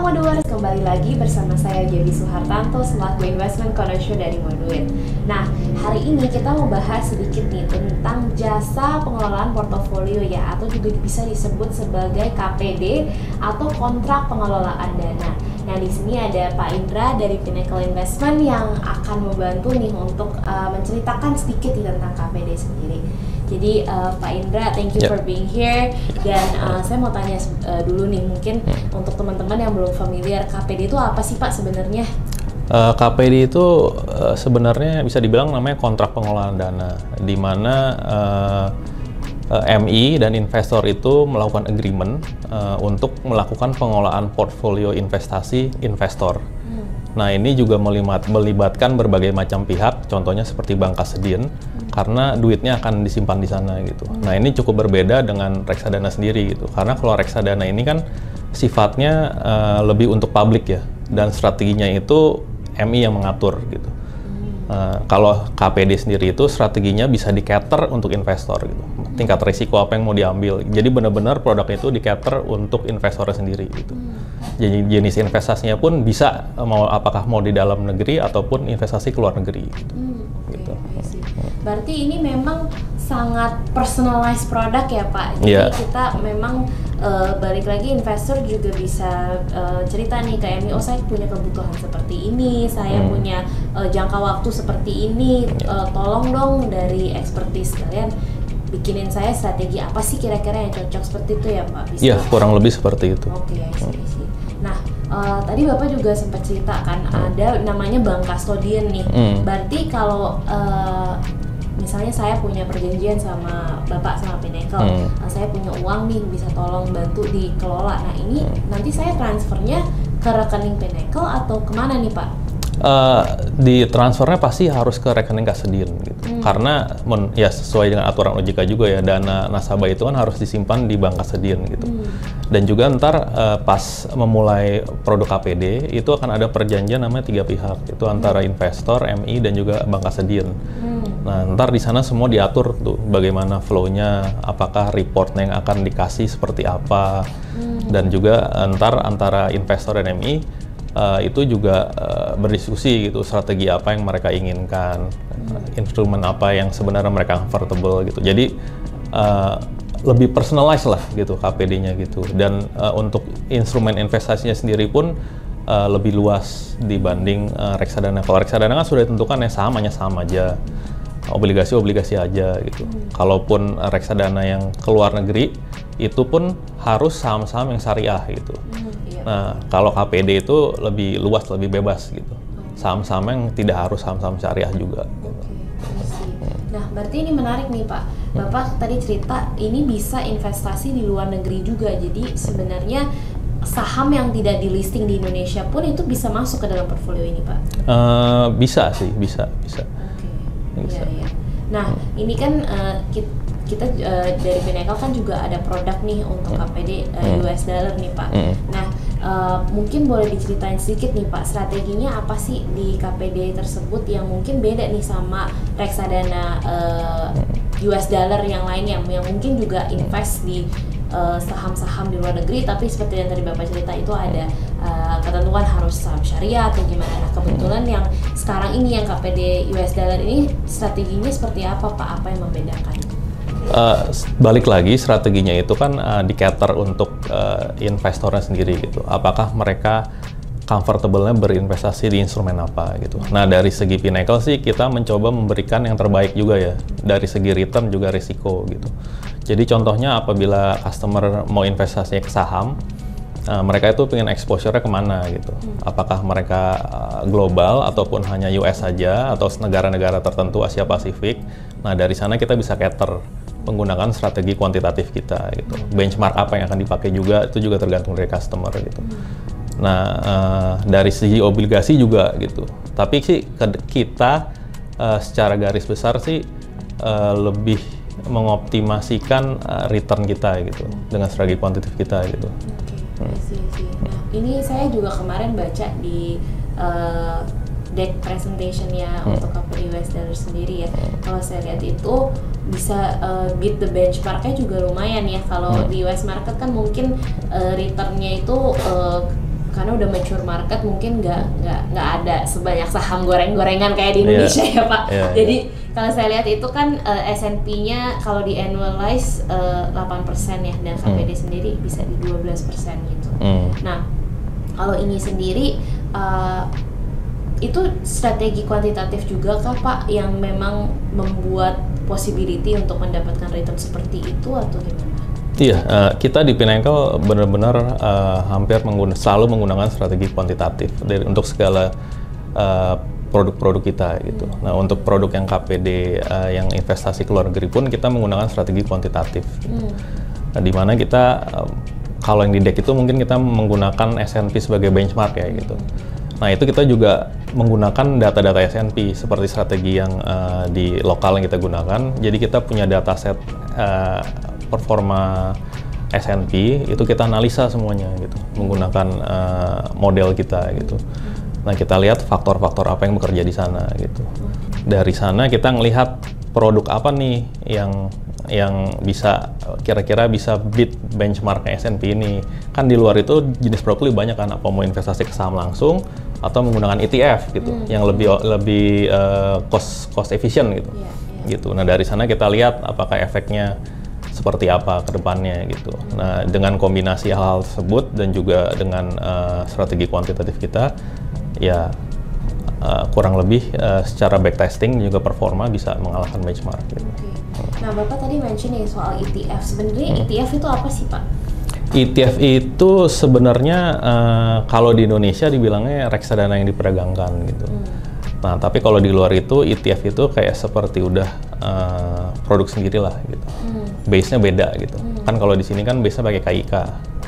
Halo Moduers, kembali lagi bersama saya Gaby Suhartanto selaku Investment Connoisseur dari Moduit. Nah, hari ini kita mau bahas sedikit nih tentang jasa pengelolaan portofolio ya, atau juga bisa disebut sebagai KPD atau kontrak pengelolaan dana. Nah, di sini ada Pak Indra dari Pinnacle Investment yang akan membantu nih untuk menceritakan sedikit tentang KPD sendiri. Jadi Pak Indra, thank you for being here. Dan saya mau tanya dulu nih, mungkin untuk teman-teman yang belum familiar, KPD itu apa sih Pak sebenarnya? KPD itu sebenarnya bisa dibilang namanya kontrak pengelolaan dana, di mana MI dan investor itu melakukan agreement untuk melakukan pengelolaan portfolio investasi investor. Nah, ini juga melibatkan berbagai macam pihak, contohnya seperti bank Kasedian, karena duitnya akan disimpan di sana gitu. Nah, ini cukup berbeda dengan reksadana sendiri gitu, karena kalau reksadana ini kan sifatnya lebih untuk publik ya, dan strateginya itu MI yang mengatur gitu. Kalau KPD sendiri itu strateginya bisa di-cater untuk investor gitu. Tingkat risiko apa yang mau diambil. Jadi benar-benar produknya itu di-cater untuk investornya sendiri gitu. Jadi jenis investasinya pun bisa apakah mau di dalam negeri ataupun investasi ke luar negeri gitu. Gitu. Berarti ini memang sangat personalized produk ya Pak. Jadi kita memang balik lagi investor juga bisa cerita nih ke MI, oh saya punya kebutuhan seperti ini, saya punya jangka waktu seperti ini, tolong dong dari expertise kalian bikinin saya strategi apa sih kira-kira yang cocok, seperti itu ya Pak? Iya, kurang lebih seperti itu. Oke, I see. Nah, tadi Bapak juga sempat cerita kan ada namanya bank custodian nih. Berarti kalau misalnya saya punya perjanjian sama Bapak sama Pinnacle, saya punya uang nih, bisa tolong bantu dikelola. Nah, ini nanti saya transfernya ke rekening Pinnacle atau kemana nih Pak? Di transfernya pasti harus ke rekening Kasedian gitu. Karena ya sesuai dengan aturan OJK juga ya, dana nasabah itu kan harus disimpan di bank Kasedian gitu. Dan juga ntar pas memulai produk KPD itu akan ada perjanjian namanya 3 pihak, itu antara investor, MI dan juga bank Kasedian. Nah, ntar di sana semua diatur tuh bagaimana flow-nya, apakah reportnya yang akan dikasih seperti apa, dan juga ntar antara investor dan MI itu juga berdiskusi gitu, strategi apa yang mereka inginkan, instrumen apa yang sebenarnya mereka comfortable gitu. Jadi lebih personalized lah gitu KPD-nya gitu. Dan untuk instrumen investasinya sendiri pun lebih luas dibanding reksadana. Kalau reksadana kan sudah ditentukan ya saham hanya saham aja, obligasi aja gitu. Kalaupun reksadana yang ke luar negeri itu pun harus saham-saham yang syariah gitu. Nah, kalau KPD itu lebih luas, lebih bebas gitu. Saham-saham yang tidak harus saham-saham syariah juga. Nah, berarti ini menarik nih Pak. Bapak tadi cerita ini bisa investasi di luar negeri juga. Jadi sebenarnya saham yang tidak di listing di Indonesia pun itu bisa masuk ke dalam portfolio ini Pak? Bisa sih, bisa. Bisa. Iya. Nah, ini kan kita dari Pinnacle kan juga ada produk nih untuk KPD US dollar nih Pak. Nah, mungkin boleh diceritain sedikit nih Pak, strateginya apa sih di KPD tersebut yang mungkin beda nih sama reksadana US dollar yang lainnya, yang mungkin juga invest di saham-saham di luar negeri, tapi seperti yang tadi Bapak cerita itu ada ketentuan harus saham syariah atau gimana. Nah, kebetulan yang sekarang ini yang KPD US dollar ini strateginya seperti apa Pak? Apa yang membedakan? Balik lagi, strateginya itu kan di-cater untuk investornya sendiri gitu. Apakah mereka comfortable-nya berinvestasi di instrumen apa gitu. Nah, dari segi Pinnacle sih kita mencoba memberikan yang terbaik juga ya, dari segi return juga risiko gitu. Jadi contohnya apabila customer mau investasinya ke saham, mereka itu pengen exposure-nya kemana gitu. Apakah mereka global ataupun hanya US saja atau negara-negara tertentu Asia Pasifik. Nah, dari sana kita bisa cater menggunakan strategi kuantitatif kita gitu. Benchmark apa yang akan dipakai juga itu juga tergantung dari customer gitu. Nah, dari segi obligasi juga gitu. Tapi sih kita secara garis besar sih lebih mengoptimasikan return kita gitu dengan strategi kuantitatif kita gitu. Nah, ini saya juga kemarin baca di deck presentation-nya untuk KPD US dollar sendiri ya. Kalau saya lihat itu bisa beat the benchmark-nya juga lumayan ya. Kalau di US market kan mungkin return-nya itu karena udah mature market, mungkin nggak ada sebanyak saham goreng-gorengan kayak di Indonesia ya Pak. Jadi kalau saya lihat itu kan S&P-nya kalau di annualize 8% ya, dan KPD sendiri bisa di 12% gitu. Nah, kalau ini sendiri itu strategi kuantitatif juga kah Pak yang memang membuat possibility untuk mendapatkan return seperti itu atau gimana? Iya, kita di Pinnacle benar-benar hampir selalu menggunakan strategi kuantitatif untuk segala produk-produk kita gitu. Nah, untuk produk yang KPD yang investasi ke luar negeri pun kita menggunakan strategi kuantitatif. Gitu. Nah, di mana kita kalau yang di deck itu mungkin kita menggunakan S&P sebagai benchmark ya gitu. Nah, itu kita juga menggunakan data-data S&P seperti strategi yang di lokal yang kita gunakan. Jadi kita punya dataset performa S&P itu kita analisa semuanya gitu menggunakan model kita gitu. Nah, kita lihat faktor-faktor apa yang bekerja di sana gitu. Dari sana kita ngelihat produk apa nih yang bisa kira-kira bisa beat benchmark S&P ini. Kan di luar itu jenis produk lebih banyak kan, apa mau investasi ke saham langsung atau menggunakan ETF gitu yang lebih cost efficient gitu. Gitu. Nah, dari sana kita lihat apakah efeknya seperti apa ke depannya gitu. Nah, dengan kombinasi hal-hal tersebut dan juga dengan strategi kuantitatif kita ya kurang lebih secara backtesting juga performa bisa mengalahkan benchmark gitu. Nah, Bapak tadi mention nih soal ETF. Sebenarnya ETF itu apa sih, Pak? ETF itu sebenarnya kalau di Indonesia dibilangnya reksadana yang diperdagangkan gitu. Nah, tapi kalau di luar itu ETF itu kayak seperti udah produk sendiri lah gitu. Base-nya beda gitu. Kan kalau di sini kan base-nya pakai KIK.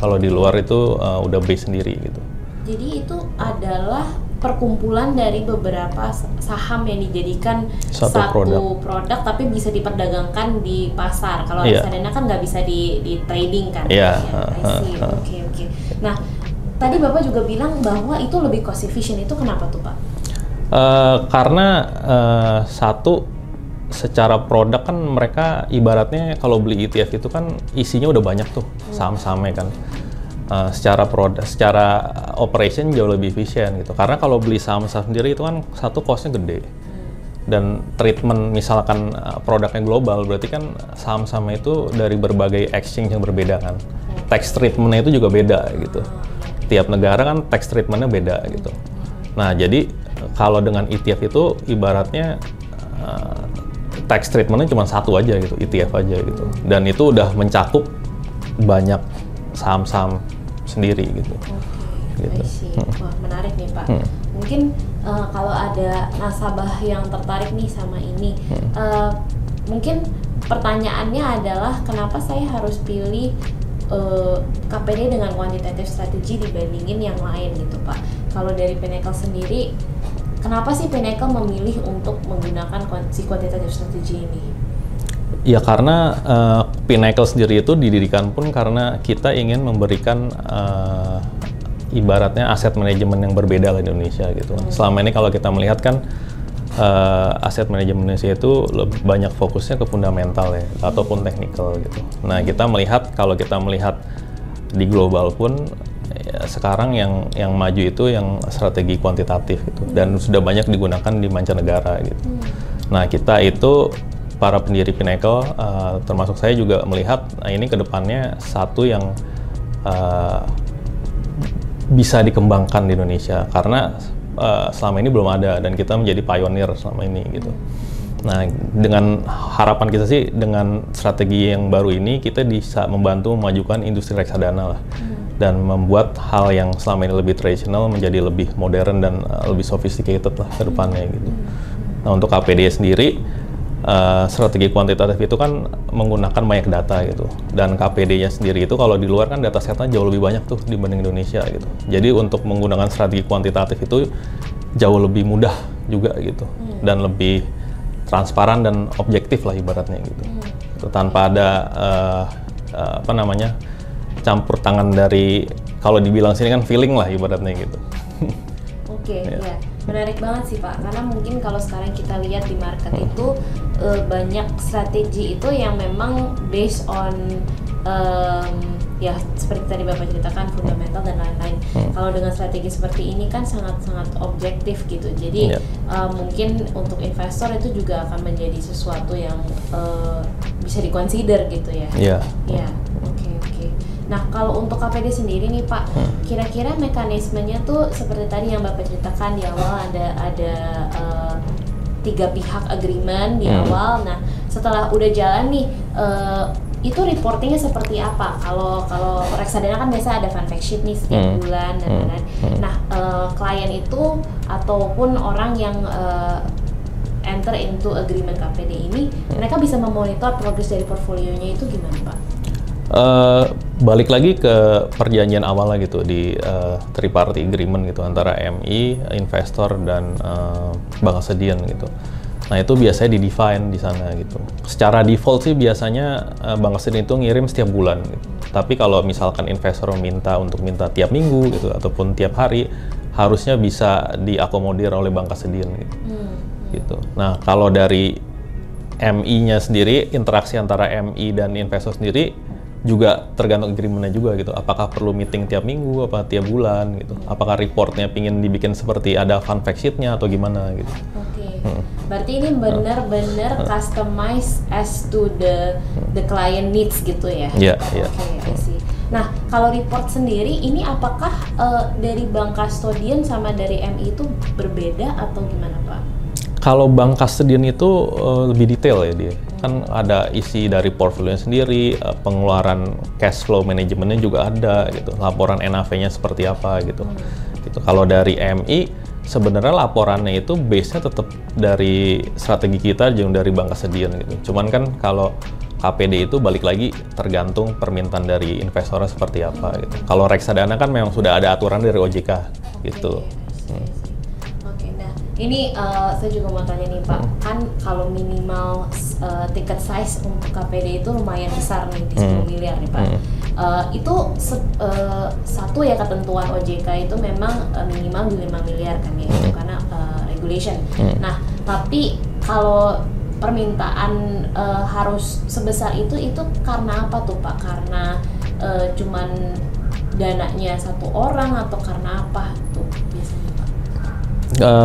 Kalau di luar itu udah base sendiri gitu. Jadi itu adalah perkumpulan dari beberapa saham yang dijadikan satu produk tapi bisa diperdagangkan di pasar. Kalau reksadana kan nggak bisa di trading kan? Oke. Nah, tadi Bapak juga bilang bahwa itu lebih cost efficient. Itu kenapa tuh Pak? Karena satu, secara produk kan mereka ibaratnya kalau beli ETF itu kan isinya udah banyak tuh saham-sahamnya kan. Secara operation jauh lebih efisien gitu. Karena kalau beli saham-saham sendiri itu kan satu costnya gede. Dan treatment misalkan produknya global, berarti kan saham-saham itu dari berbagai exchange yang berbeda kan. Tax treatmentnya itu juga beda gitu. Tiap negara kan tax treatmentnya beda gitu. Nah, jadi kalau dengan ETF itu ibaratnya tax treatmentnya cuma satu aja gitu, ETF aja gitu. Dan itu udah mencakup banyak saham-saham sendiri gitu. Wah, menarik nih Pak. Mungkin kalau ada nasabah yang tertarik nih sama ini, mungkin pertanyaannya adalah kenapa saya harus pilih KPD dengan quantitative strategy dibandingin yang lain gitu Pak. Kalau dari Pinnacle sendiri, kenapa sih Pinnacle memilih untuk menggunakan quantitative strategy ini? Ya karena Pinnacle sendiri itu didirikan pun karena kita ingin memberikan ibaratnya aset manajemen yang berbeda lah di Indonesia gitu. Selama ini kalau kita melihat kan aset manajemen Indonesia itu lebih banyak fokusnya ke fundamental ya ataupun technical gitu. Nah, kita melihat kalau kita melihat di global pun ya, sekarang yang maju itu yang strategi kuantitatif gitu dan sudah banyak digunakan di mancanegara gitu. Nah, kita itu para pendiri Pinnacle, termasuk saya juga melihat ini ke depannya satu yang bisa dikembangkan di Indonesia karena selama ini belum ada dan kita menjadi pionir selama ini gitu. Nah, dengan harapan kita sih dengan strategi yang baru ini kita bisa membantu memajukan industri reksadana lah dan membuat hal yang selama ini lebih tradisional menjadi lebih modern dan lebih sophisticated lah ke depannya gitu. Nah, untuk KPD sendiri strategi kuantitatif itu kan menggunakan banyak data gitu dan KPD-nya sendiri itu kalau di luar kan data setnya jauh lebih banyak tuh dibanding Indonesia gitu. Jadi untuk menggunakan strategi kuantitatif itu jauh lebih mudah juga gitu dan lebih transparan dan objektif lah ibaratnya gitu. Tanpa ada campur tangan dari kalau dibilang sini kan feeling lah ibaratnya gitu. Oke, ya. Menarik banget sih Pak, karena mungkin kalau sekarang kita lihat di market itu banyak strategi itu yang memang based on ya seperti tadi Bapak ceritakan fundamental dan lain-lain. Kalau dengan strategi seperti ini kan sangat-sangat objektif gitu. Jadi mungkin untuk investor itu juga akan menjadi sesuatu yang bisa diconsider gitu ya. Iya. Ya, oke. Nah, kalau untuk KPD sendiri nih Pak, kira-kira mekanismenya tuh seperti tadi yang Bapak ceritakan di awal ada 3 pihak agreement di awal. Nah, setelah udah jalan nih, itu reportingnya seperti apa? Kalau reksadana kan biasa ada fund fact sheet nih setiap bulan dan lain-lain. Nah, klien itu ataupun orang yang enter into agreement KPD ini, mereka bisa memonitor progres dari portfolionya itu gimana Pak? Balik lagi ke perjanjian awalnya gitu di triparty agreement gitu antara MI, investor dan bank kesedihan gitu. Nah itu biasanya di-define di sana gitu. Secara default sih biasanya bank kesedihan itu ngirim setiap bulan gitu. Tapi kalau misalkan investor minta tiap minggu gitu ataupun tiap hari, harusnya bisa diakomodir oleh bank kesedihan gitu. Gitu. Nah kalau dari MI-nya sendiri, interaksi antara MI dan investor sendiri juga tergantung agreement-nya juga gitu. Apakah perlu meeting tiap minggu, apa tiap bulan gitu. Apakah reportnya pingin dibikin seperti ada fund fact sheet-nya atau gimana gitu. Oke. Berarti ini benar-benar customized as to the client needs gitu ya? Iya. Oke, I see. Nah, kalau report sendiri ini apakah dari bank custodian sama dari MI itu berbeda atau gimana Pak? Kalau bank custodian itu lebih detail ya dia. Kan ada isi dari portfolio sendiri, pengeluaran cash flow manajemennya juga ada gitu. Laporan NAV-nya seperti apa gitu. Gitu. Kalau dari MI sebenarnya laporannya itu base-nya tetap dari strategi kita, jangan dari bank custodian gitu. Cuman kan kalau KPD itu balik lagi tergantung permintaan dari investornya seperti apa gitu. Kalau reksadana kan memang sudah ada aturan dari OJK gitu. Ini saya juga mau tanya nih Pak, kan kalau minimal ticket size untuk KPD itu lumayan besar nih, di 10 miliar nih Pak. Itu satu ya ketentuan OJK itu memang minimal di 5 miliar kan ya, itu karena regulation. Nah, tapi kalau permintaan harus sebesar itu karena apa tuh Pak? Karena cuman dananya satu orang atau karena apa tuh biasanya Pak?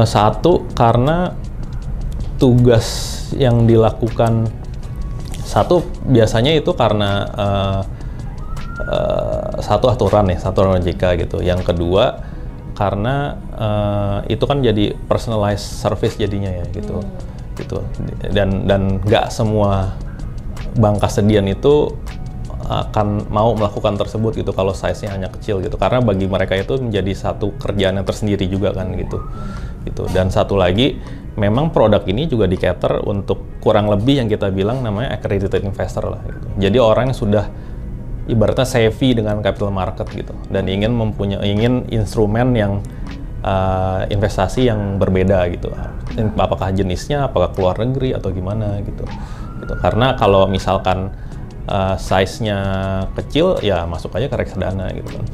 Satu, karena tugas yang dilakukan biasanya itu karena satu aturan OJK gitu. Yang kedua, karena itu kan jadi personalized service jadinya ya gitu. Gitu. Dan nggak semua bank custodian itu akan mau melakukan tersebut gitu kalau size-nya hanya kecil gitu, karena bagi mereka itu menjadi satu kerjaan yang tersendiri juga kan gitu. Dan satu lagi, memang produk ini juga di-cater untuk kurang lebih yang kita bilang namanya accredited investor lah gitu. Jadi orang yang sudah ibaratnya savvy dengan capital market gitu dan ingin instrumen yang investasi yang berbeda gitu. Apakah jenisnya, apakah keluar negeri atau gimana gitu. Karena kalau misalkan size-nya kecil, ya masuk aja ke reksadana gitu kan.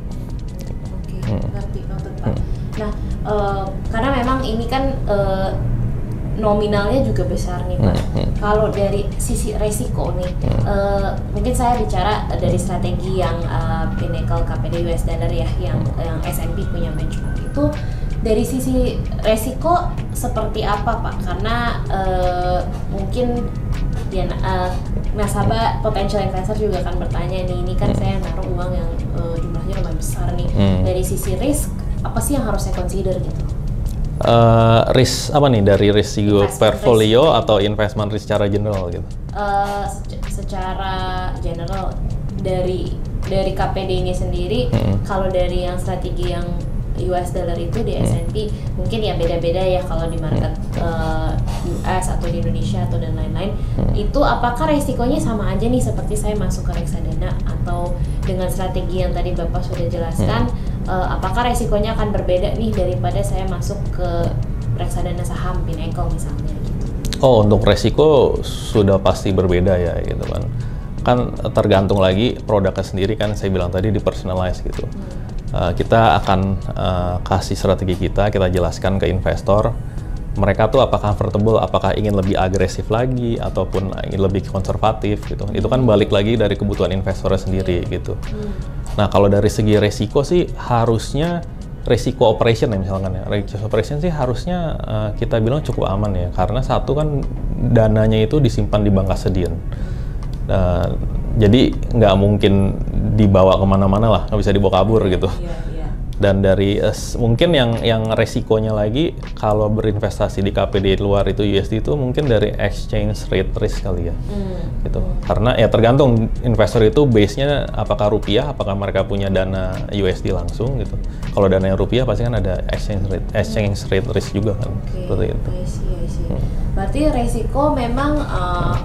Oke, ngerti Pak. Nah, karena memang ini kan nominalnya juga besar nih Pak. Kalau dari sisi resiko nih, mungkin saya bicara dari strategi yang Pinnacle KPD US Dollar ya, yang S&P punya benchmark itu, dari sisi resiko seperti apa Pak? Karena mungkin ya, nasabah potential investor juga akan bertanya nih, ini kan saya naruh uang yang jumlahnya lumayan besar nih. Dari sisi risk, apa sih yang harus saya consider gitu? Risk apa nih, dari risiko portfolio atau investment risk secara general gitu? Secara general dari KPD ini sendiri, kalau dari yang strategi yang US dollar itu di S&P mungkin ya beda-beda ya kalau di market US atau di Indonesia atau dan lain-lain. Itu apakah resikonya sama aja nih seperti saya masuk ke reksadana, atau dengan strategi yang tadi Bapak sudah jelaskan, apakah resikonya akan berbeda nih daripada saya masuk ke reksadana saham Pinnacle misalnya gitu? Oh, untuk resiko sudah pasti berbeda ya gitu kan. Kan tergantung lagi produknya sendiri kan, saya bilang tadi di personalize gitu. Kita akan kasih strategi kita jelaskan ke investor mereka tuh apakah comfortable, apakah ingin lebih agresif lagi ataupun ingin lebih konservatif gitu. Itu kan balik lagi dari kebutuhan investornya sendiri gitu. Nah, kalau dari segi resiko sih harusnya resiko operation ya misalkan ya. Resiko operation sih harusnya kita bilang cukup aman ya, karena satu kan dananya itu disimpan di bank custodian. Jadi nggak mungkin dibawa kemana-mana lah, nggak bisa dibawa kabur gitu. Dan dari mungkin yang resikonya lagi kalau berinvestasi di KPD luar itu USD itu mungkin dari exchange rate risk kali ya, gitu. Karena ya tergantung investor itu base-nya apakah rupiah, apakah mereka punya dana USD langsung gitu. Kalau dana yang rupiah pasti kan ada exchange rate risk juga kan, seperti itu. I see. Berarti resiko memang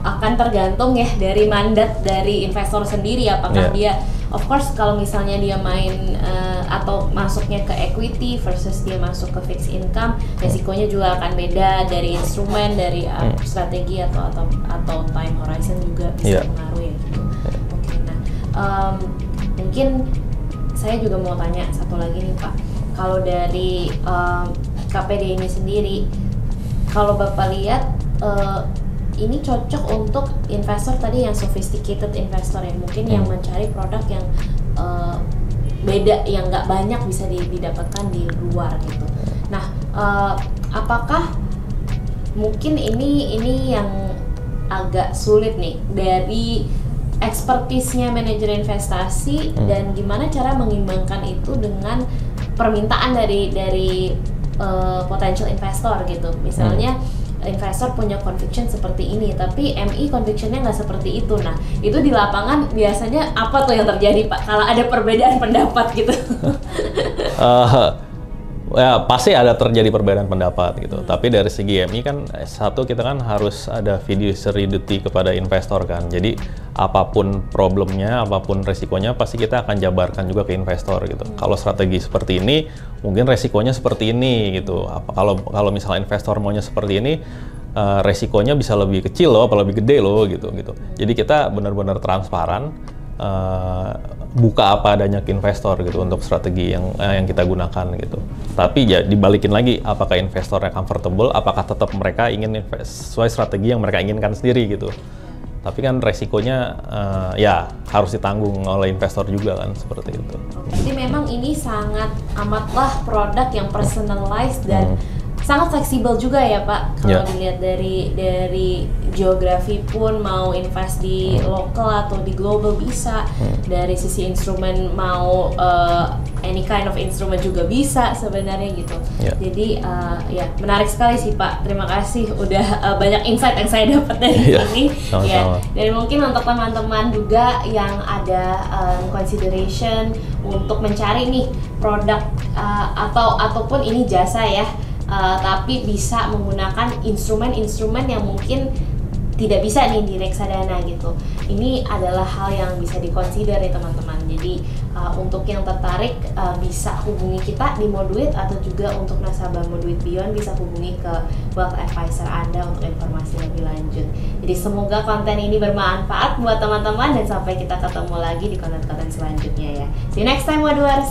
akan tergantung ya dari mandat dari investor sendiri, apakah dia, of course kalau misalnya dia main atau masuknya ke equity versus dia masuk ke fixed income, resikonya juga akan beda dari instrumen, dari strategi atau time horizon juga bisa mengaruhi gitu. Oke, nah mungkin saya juga mau tanya satu lagi nih Pak, kalau dari KPD ini sendiri, kalau Bapak lihat ini cocok untuk investor tadi yang sophisticated investor ya, mungkin yang mencari produk yang beda, yang nggak banyak bisa didapatkan di luar gitu. Nah, apakah mungkin ini yang agak sulit nih dari expertise-nya manajer investasi dan gimana cara mengimbangkan itu dengan permintaan dari potential investor gitu. Misalnya investor punya conviction seperti ini, tapi MI convictionnya nggak seperti itu. Nah, itu di lapangan biasanya apa tuh yang terjadi Pak kalau ada perbedaan pendapat gitu? Ya pasti ada terjadi perbedaan pendapat gitu. Tapi dari segi MI kan satu, kita kan harus ada fiduciary duty kepada investor kan. Jadi apapun problemnya, apapun resikonya pasti kita akan jabarkan juga ke investor gitu. Kalau strategi seperti ini, mungkin resikonya seperti ini gitu. Kalau misalnya investor maunya seperti ini, resikonya bisa lebih kecil loh, apa lebih gede loh gitu. Jadi kita benar-benar transparan. Buka apa adanya ke investor gitu untuk strategi yang kita gunakan gitu. Tapi ya dibalikin lagi, apakah investornya comfortable, apakah tetap mereka ingin sesuai strategi yang mereka inginkan sendiri gitu. Tapi kan resikonya ya harus ditanggung oleh investor juga kan, seperti itu. Jadi memang ini sangat amatlah produk yang personalized dan sangat fleksibel juga ya Pak. Kalau dilihat dari geografi pun, mau invest di lokal atau di global bisa. Dari sisi instrumen mau any kind of instrument juga bisa sebenarnya gitu. Jadi ya menarik sekali sih Pak. Terima kasih udah banyak insight yang saya dapat dari sini. Ya. Dan mungkin untuk teman-teman juga yang ada consideration untuk mencari nih produk ataupun ini jasa ya. Tapi bisa menggunakan instrumen-instrumen yang mungkin tidak bisa nih di reksadana gitu. Ini adalah hal yang bisa dikonsider ya teman-teman. Jadi untuk yang tertarik bisa hubungi kita di Moduit, atau juga untuk nasabah Moduit Beyond bisa hubungi ke wealth advisor Anda untuk informasi lebih lanjut. Jadi semoga konten ini bermanfaat buat teman-teman, dan sampai kita ketemu lagi di konten-konten selanjutnya ya. See you next time, Moduers!